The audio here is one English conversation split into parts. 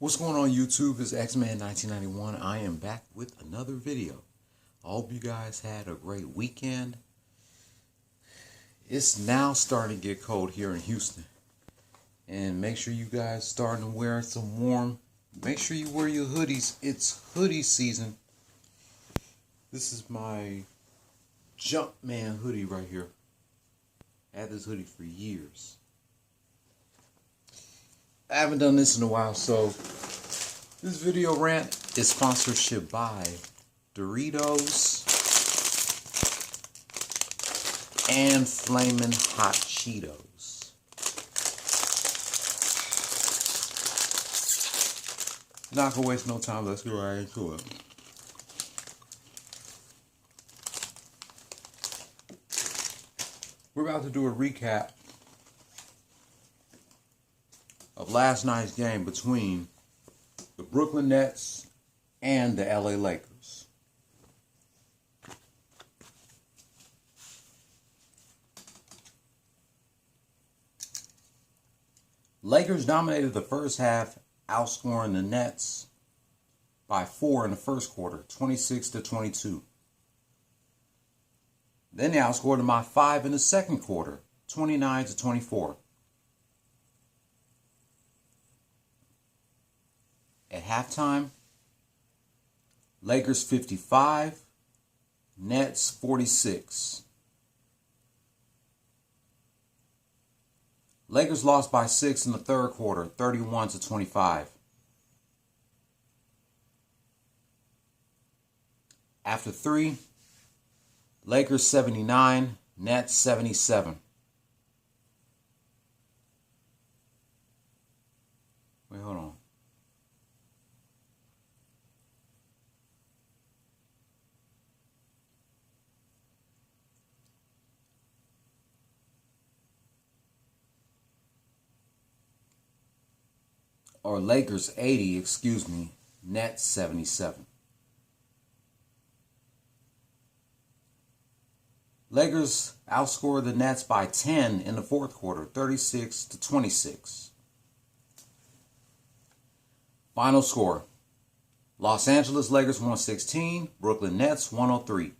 What's going on YouTube? It's X-Man 1991. I am back with another video. I hope you guys had a great weekend. It's now starting to get cold here in Houston. And make sure you guys starting to wear some warm. Make sure you wear your hoodies. It's hoodie season. This is my Jumpman hoodie right here. I had this hoodie for years. I haven't done this in a while, so this video rant is sponsorship by Doritos and Flamin' Hot Cheetos. Not gonna waste no time, let's get right into it. We're about to do a recap of last night's game between the Brooklyn Nets and the LA Lakers. Lakers dominated the first half, outscoring the Nets by 4 in the first quarter, 26-22. Then they outscored them by 5 in the second quarter, 29-24. At halftime, Lakers 55, Nets 46. Lakers lost by 6 in the third quarter, 31-25. After 3, Lakers 79, Nets 77. Wait, hold on. Or Lakers 80, Nets 77. Lakers outscored the Nets by 10 in the fourth quarter, 36-26. Final score: Los Angeles Lakers 116, Brooklyn Nets 103.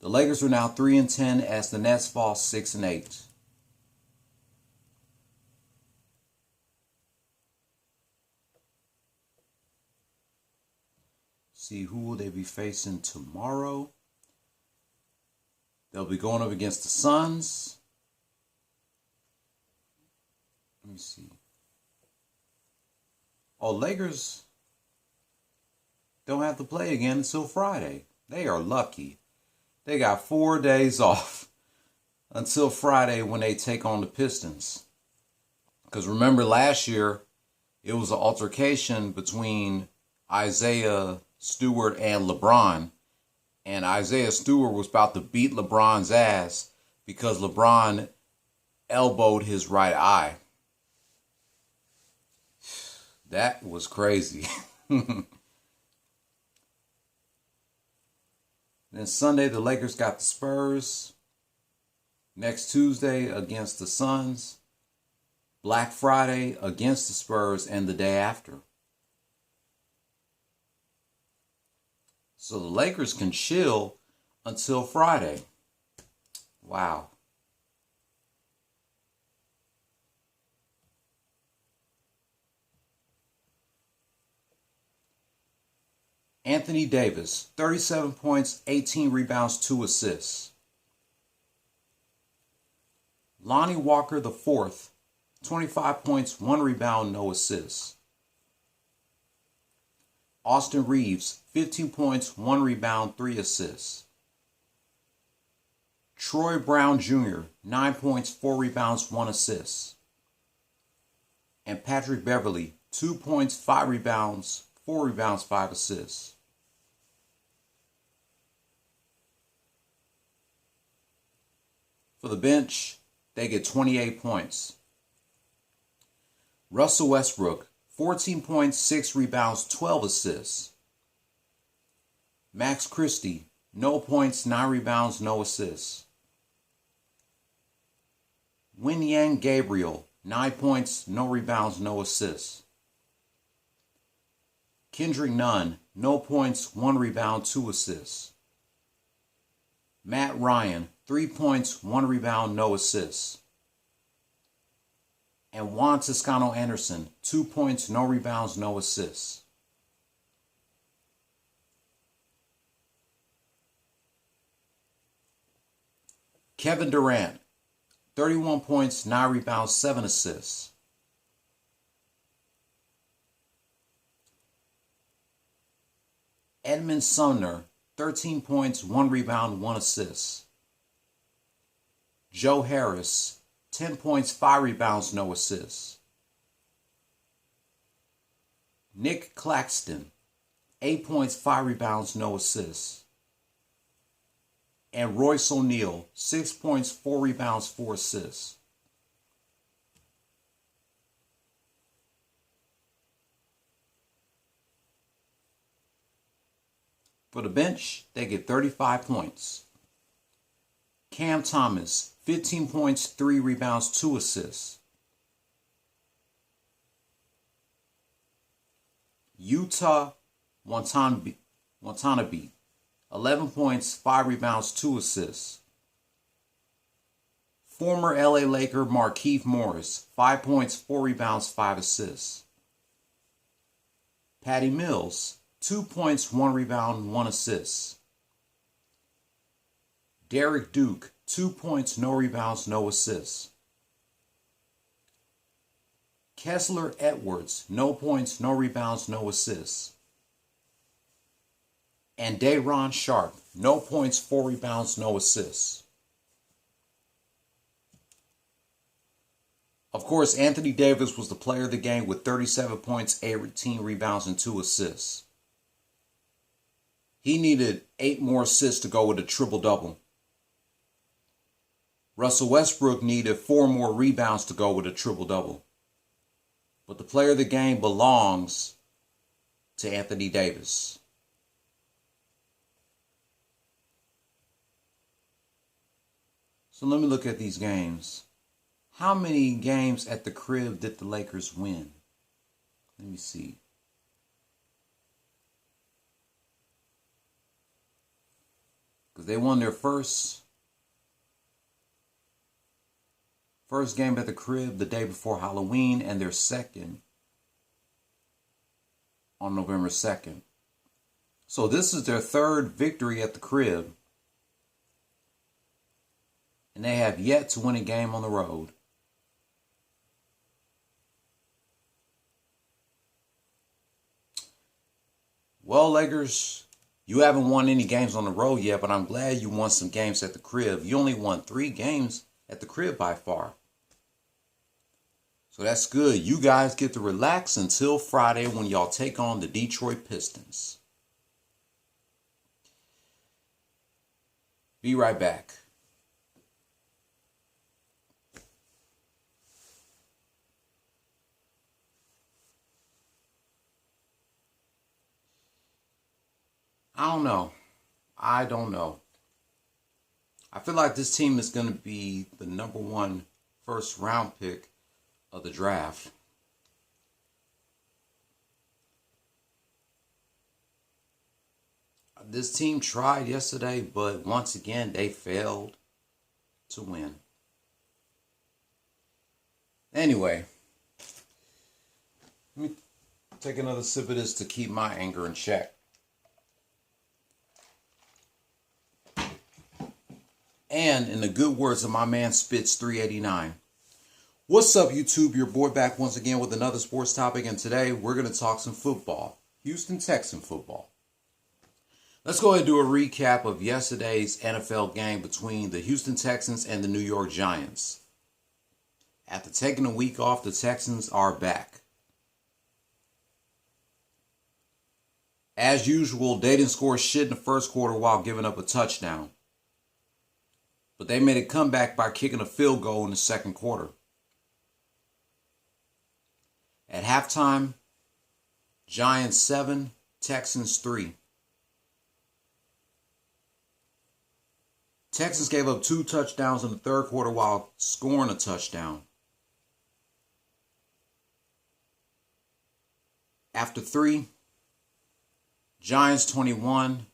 The Lakers are now 3-10 as the Nets fall 6-8. See, who will they be facing tomorrow? They'll be going up against the Suns. Let me see. Oh, Lakers don't have to play again until Friday. They are lucky. They got 4 days off until Friday when they take on the Pistons. Because remember last year, it was an altercation between Isaiah Stewart and LeBron, and Isaiah Stewart was about to beat LeBron's ass because LeBron elbowed his right eye. That was crazy. Then Sunday, the Lakers got the Spurs. Next Tuesday against the Suns. Black Friday against the Spurs, and the day after. So the Lakers can chill until Friday. Wow. Anthony Davis, 37 points, 18 rebounds, 2 assists. Lonnie Walker IV, 25 points, 1 rebound, no assists. Austin Reeves, 15 points, 1 rebound, 3 assists. Troy Brown Jr., 9 points, 4 rebounds, 1 assist. And Patrick Beverley, 2 points, 5 rebounds, 4 rebounds, 5 assists. For the bench, they get 28 points. Russell Westbrook, 14 points, 6 rebounds, 12 assists. Max Christie, no points, 9 rebounds, no assists. Wenyan Gabriel, 9 points, no rebounds, no assists. Kendrick Nunn, no points, 1 rebound, 2 assists. Matt Ryan, 3 points, 1 rebound, no assists. And Juan Toscano Anderson, 2 points, no rebounds, no assists. Kevin Durant, 31 points, 9 rebounds, 7 assists. Edmund Sumner, 13 points, 1 rebound, 1 assist. Joe Harris, 10 points, 5 rebounds, no assists. Nick Claxton, 8 points, 5 rebounds, no assists. And Royce O'Neal, 6 points, 4 rebounds, 4 assists. For the bench, they get 35 points. Cam Thomas, 15 points, 3 rebounds, 2 assists. Utah Watanabe, 11 points, 5 rebounds, 2 assists. Former LA Laker Markieff Morris, 5 points, 4 rebounds, 5 assists. Patty Mills, 2 points, 1 rebound, 1 assist. Derek Duke, 2 points, no rebounds, no assists. Kessler Edwards, no points, no rebounds, no assists. And Day'Ron Sharp, no points, 4 rebounds, no assists. Of course, Anthony Davis was the player of the game with 37 points, 18 rebounds, and 2 assists. He needed 8 more assists to go with a triple-double. Russell Westbrook needed 4 more rebounds to go with a triple-double. But the player of the game belongs to Anthony Davis. So let me look at these games. How many games at the crib did the Lakers win? Let me see. Because they won their first game at the crib the day before Halloween, and their second on November 2nd. So this is their third victory at the crib. And they have yet to win a game on the road. Well, Lakers, you haven't won any games on the road yet, but I'm glad you won some games at the crib. You only won 3 games at the crib by far. So that's good. You guys get to relax until Friday when y'all take on the Detroit Pistons. Be right back. I don't know. I feel like this team is going to be the number 1 first round pick of the draft. This team tried yesterday, but once again, they failed to win. Anyway, let me take another sip of this to keep my anger in check. And in the good words of my man Spitz 389. What's up, YouTube? Your boy back once again with another sports topic, and today we're going to talk some football. Houston Texan football. Let's go ahead and do a recap of yesterday's NFL game between the Houston Texans and the New York Giants. After taking a week off, the Texans are back. As usual, they didn't score shit in the first quarter while giving up a touchdown. But they made a comeback by kicking a field goal in the second quarter. At halftime, Giants 7, Texans 3. Texans gave up 2 touchdowns in the third quarter while scoring a touchdown. After 3, Giants 21,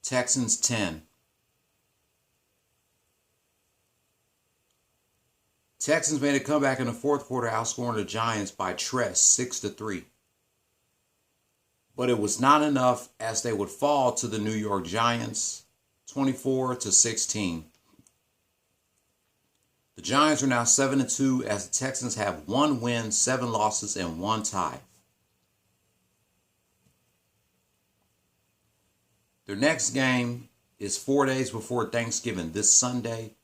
Texans 10. Texans made a comeback in the fourth quarter, outscoring the Giants by 6-3. But it was not enough, as they would fall to the New York Giants 24-16. The Giants are now 7-2, as the Texans have 1 win, 7 losses, and 1 tie. Their next game is 4 days before Thanksgiving, this Sunday,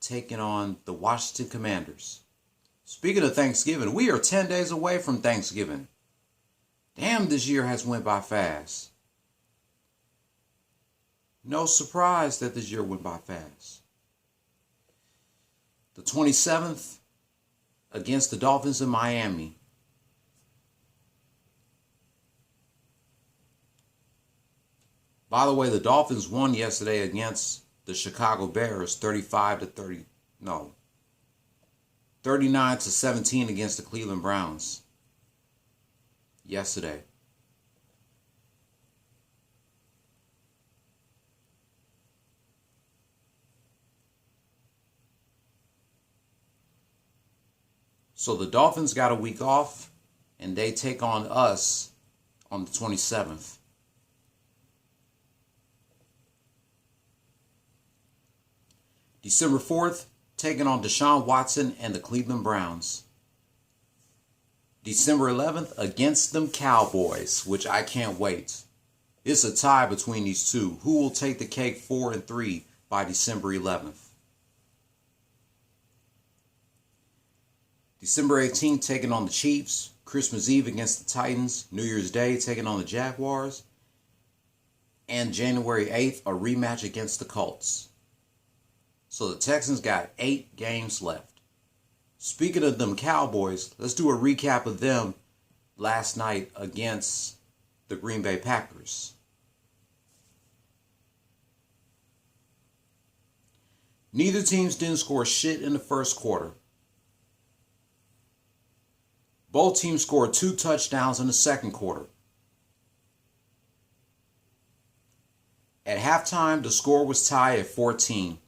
taking on the Washington Commanders. Speaking of Thanksgiving, we are 10 days away from Thanksgiving. Damn, this year has went by fast. No surprise that this year went by fast. The 27th against the Dolphins in Miami. By the way, the Dolphins won yesterday against the Chicago Bears 39-17 against the Cleveland Browns yesterday. So the Dolphins got a week off, and they take on us on the 27th. December 4th, taking on Deshaun Watson and the Cleveland Browns. December 11th, against them Cowboys, which I can't wait. It's a tie between these two. Who will take the cake 4-3 by December 11th? December 18th, taking on the Chiefs. Christmas Eve against the Titans. New Year's Day, taking on the Jaguars. And January 8th, a rematch against the Colts. So the Texans got 8 games left. Speaking of them Cowboys, let's do a recap of them last night against the Green Bay Packers. Neither teams didn't score shit in the first quarter. Both teams scored 2 touchdowns in the second quarter. At halftime, the score was tied at 14.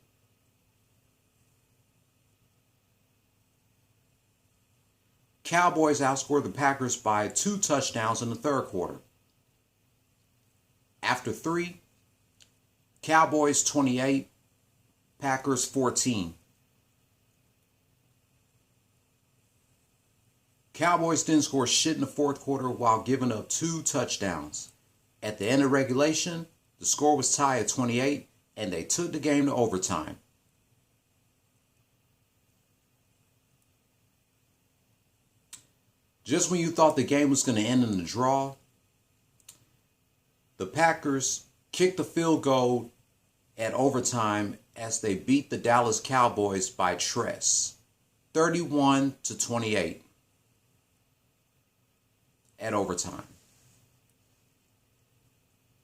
Cowboys outscored the Packers by 2 touchdowns in the third quarter. After 3, Cowboys 28, Packers 14. Cowboys didn't score shit in the fourth quarter while giving up 2 touchdowns. At the end of regulation, the score was tied at 28, and they took the game to overtime. Just when you thought the game was going to end in a draw, the Packers kicked the field goal at overtime as they beat the Dallas Cowboys by 31-28 at overtime.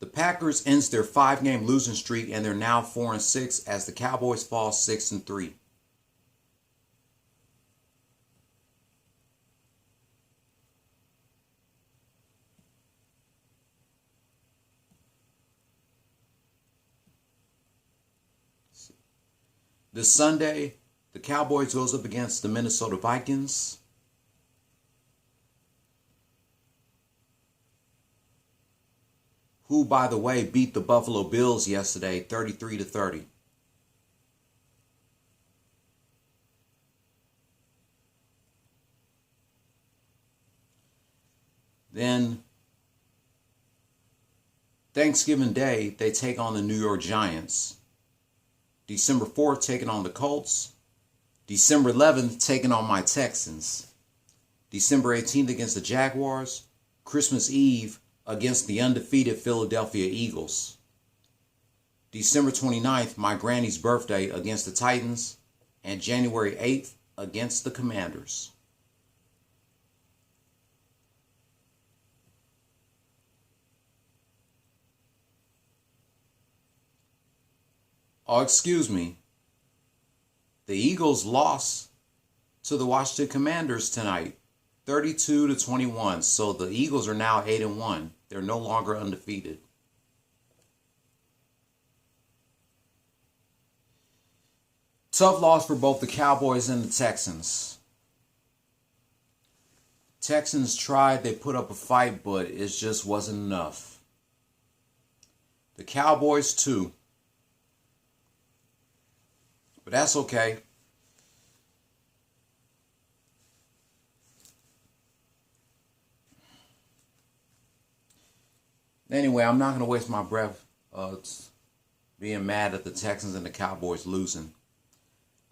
The Packers ends their 5-game losing streak, and they're now 4-6 as the Cowboys fall 6-3. This Sunday, the Cowboys goes up against the Minnesota Vikings. Who, by the way, beat the Buffalo Bills yesterday 33-30. Then, Thanksgiving Day, they take on the New York Giants. December 4th, taking on the Colts. December 11th, taking on my Texans. December 18th against the Jaguars. Christmas Eve against the undefeated Philadelphia Eagles. December 29th, my granny's birthday, against the Titans. And January 8th against the Commanders. Oh, excuse me. The Eagles lost to the Washington Commanders tonight, 32-21. So the Eagles are now 8-1. They're no longer undefeated. Tough loss for both the Cowboys and the Texans. Texans tried, they put up a fight, but it just wasn't enough. The Cowboys too. But that's okay. Anyway, I'm not going to waste my breath being mad at the Texans and the Cowboys losing.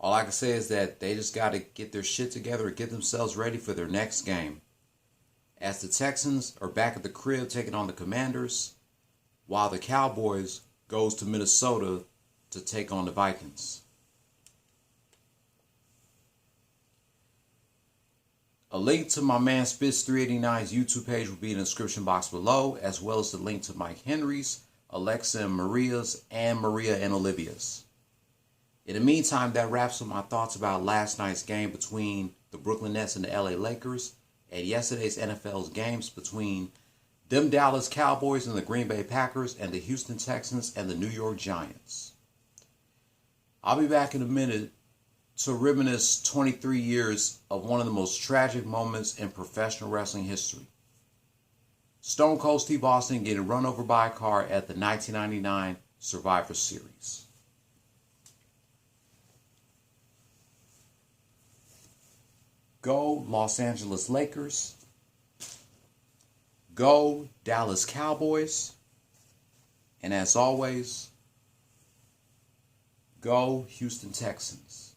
All I can say is that they just got to get their shit together and get themselves ready for their next game. As the Texans are back at the crib taking on the Commanders, while the Cowboys goes to Minnesota to take on the Vikings. A link to my man Spitz 389's YouTube page will be in the description box below, as well as the link to Mike Henry's, Alexa and Maria's, and Maria and Olivia's. In the meantime, that wraps up my thoughts about last night's game between the Brooklyn Nets and the LA Lakers, and yesterday's NFL's games between them Dallas Cowboys and the Green Bay Packers, and the Houston Texans and the New York Giants. I'll be back in a minute to reminisce 23 years of one of the most tragic moments in professional wrestling history. Stone Cold Steve Austin getting run over by a car at the 1999 Survivor Series. Go Los Angeles Lakers. Go Dallas Cowboys. And as always, go Houston Texans.